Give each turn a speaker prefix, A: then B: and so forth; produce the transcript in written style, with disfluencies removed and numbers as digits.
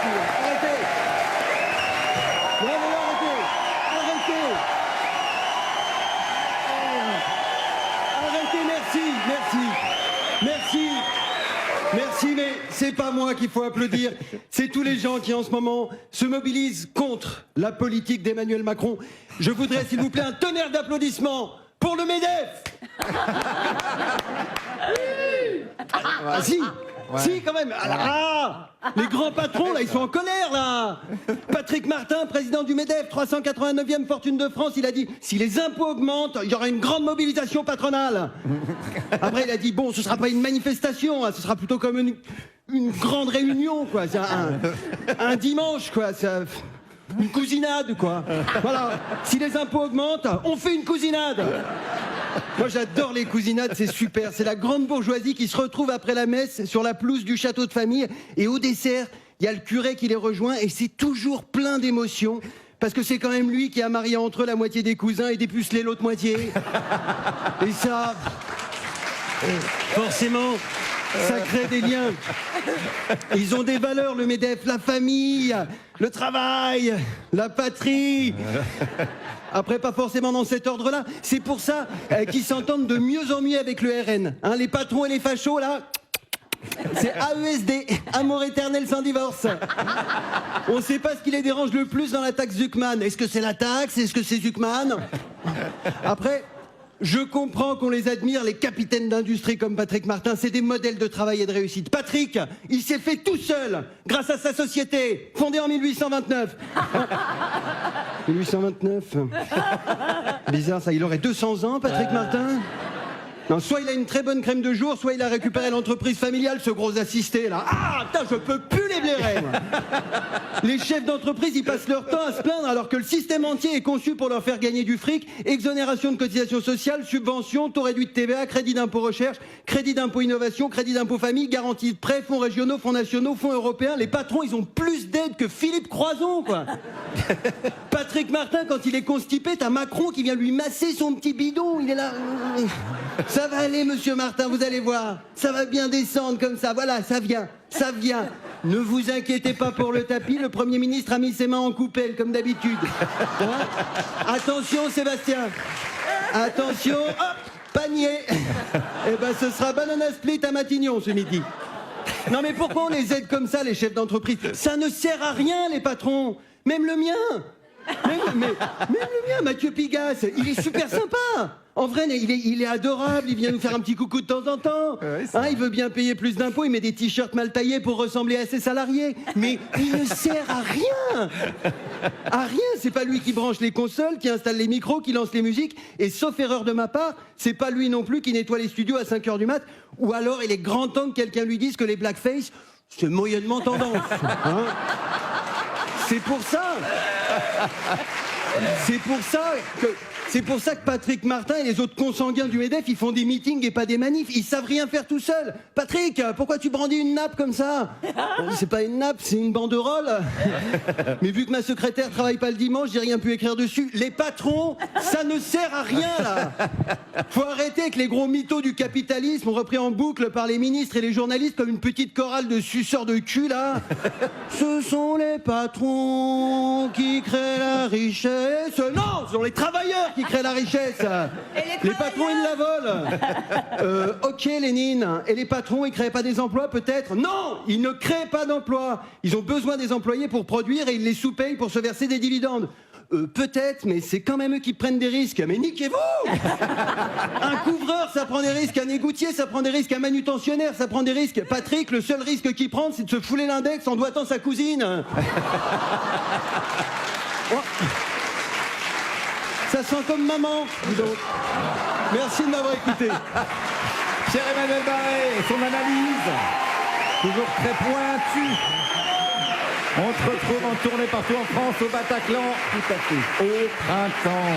A: merci. Arrêtez. Non, mais non, arrêtez. Arrêtez. Arrêtez, merci. Merci, mais c'est pas moi qu'il faut applaudir. C'est tous les gens qui, en ce moment, se mobilisent contre la politique d'Emmanuel Macron. Je voudrais, s'il vous plaît, un tonnerre d'applaudissements pour le MEDEF. Ah, si. Ouais. Si, quand même. Ah, les grands patrons, là, ils sont en colère, là. Patrick Martin, président du MEDEF, 389e fortune de France, il a dit, si les impôts augmentent, il y aura une grande mobilisation patronale. Après, il a dit, bon, ce sera pas une manifestation, hein, ce sera plutôt comme une grande réunion, quoi. C'est un dimanche, quoi. Une cousinade, quoi. Voilà. Si les impôts augmentent, on fait une cousinade. Moi, j'adore les cousinades, c'est super. C'est la grande bourgeoisie qui se retrouve après la messe sur la pelouse du château de famille. Et au dessert, il y a le curé qui les rejoint et c'est toujours plein d'émotions. Parce que c'est quand même lui qui a marié entre eux la moitié des cousins et dépucelé l'autre moitié. Et ça, forcément, ça crée des liens. Ils ont des valeurs, le MEDEF, la famille, le travail, la patrie. Après, pas forcément dans cet ordre-là. C'est pour ça qu'ils s'entendent de mieux en mieux avec le RN. Hein, les patrons et les fachos, là, c'est AESD, amour éternel sans divorce. On sait pas ce qui les dérange le plus dans la taxe Zuckman. Est-ce que c'est la taxe? Est-ce que c'est Zuckman? Après, je comprends qu'on les admire, les capitaines d'industrie comme Patrick Martin, c'est des modèles de travail et de réussite. Patrick, il s'est fait tout seul, grâce à sa société, fondée en 1829. 1829. Bizarre ça, il aurait 200 ans, Patrick Martin? Non, soit il a une très bonne crème de jour, soit il a récupéré l'entreprise familiale, ce gros assisté là. Ah, putain, je peux plus les blairer, moi. Les chefs d'entreprise, ils passent leur temps à se plaindre alors que le système entier est conçu pour leur faire gagner du fric. Exonération de cotisations sociales, subventions, taux réduit de TVA, crédit d'impôt recherche, crédit d'impôt innovation, crédit d'impôt famille, garantie de prêts, fonds régionaux, fonds nationaux, fonds européens. Les patrons, ils ont plus d'aide que Philippe Croizon, quoi. Patrick Martin, quand il est constipé, t'as Macron qui vient lui masser son petit bidon. Il est là. Ça va aller, monsieur Martin, vous allez voir. Ça va bien descendre comme ça. Voilà, ça vient. Ça vient. Ne vous inquiétez pas pour le tapis. Le Premier ministre a mis ses mains en coupelle, comme d'habitude. Hein? Attention, Sébastien. Attention. Hop, panier. Eh ben, ce sera banana split à Matignon ce midi. Non, mais pourquoi on les aide comme ça, les chefs d'entreprise? Ça ne sert à rien, les patrons. Même le mien. Même le mien, Mathieu Pigasse. Il est super sympa. En vrai, il est adorable, il vient nous faire un petit coucou de temps en temps. Ouais, hein, il veut bien payer plus d'impôts, il met des t-shirts mal taillés pour ressembler à ses salariés. Mais il ne sert à rien. À rien, c'est pas lui qui branche les consoles, qui installe les micros, qui lance les musiques. Et sauf erreur de ma part, c'est pas lui non plus qui nettoie les studios à 5h du mat. Ou alors il est grand temps que quelqu'un lui dise que les blackface, c'est moyennement tendance. Hein? C'est pour ça. C'est pour ça que Patrick Martin et les autres consanguins du MEDEF, ils font des meetings et pas des manifs. Ils savent rien faire tout seuls. Patrick, pourquoi tu brandis une nappe comme ça? C'est pas une nappe, c'est une banderole. Mais vu que ma secrétaire travaille pas le dimanche, j'ai rien pu écrire dessus. Les patrons, ça ne sert à rien, là. Faut arrêter avec les gros mythos du capitalisme, repris en boucle par les ministres et les journalistes comme une petite chorale de suceurs de cul, là. Ce sont les patrons qui créent la richesse. Non, ce sont les travailleurs qui créent la richesse. Les patrons, ils la volent. Ok, Lénine. Et les patrons, ils créent pas des emplois, peut-être? Non, ils ne créent pas d'emplois. Ils ont besoin des employés pour produire et ils les sous-payent pour se verser des dividendes. Peut-être, mais c'est quand même eux qui prennent des risques. Mais niquez-vous! Un couvreur, ça prend des risques. Un égoutier, ça prend des risques. Un manutentionnaire, ça prend des risques. Patrick, le seul risque qu'il prend, c'est de se fouler l'index en doigtant sa cousine. Oh. Ça sent comme maman, dis donc. Merci de m'avoir écouté.
B: Cher Emmanuel Barré, son analyse, toujours très pointue. On te retrouve en tournée partout en France, au Bataclan, tout à fait, au printemps.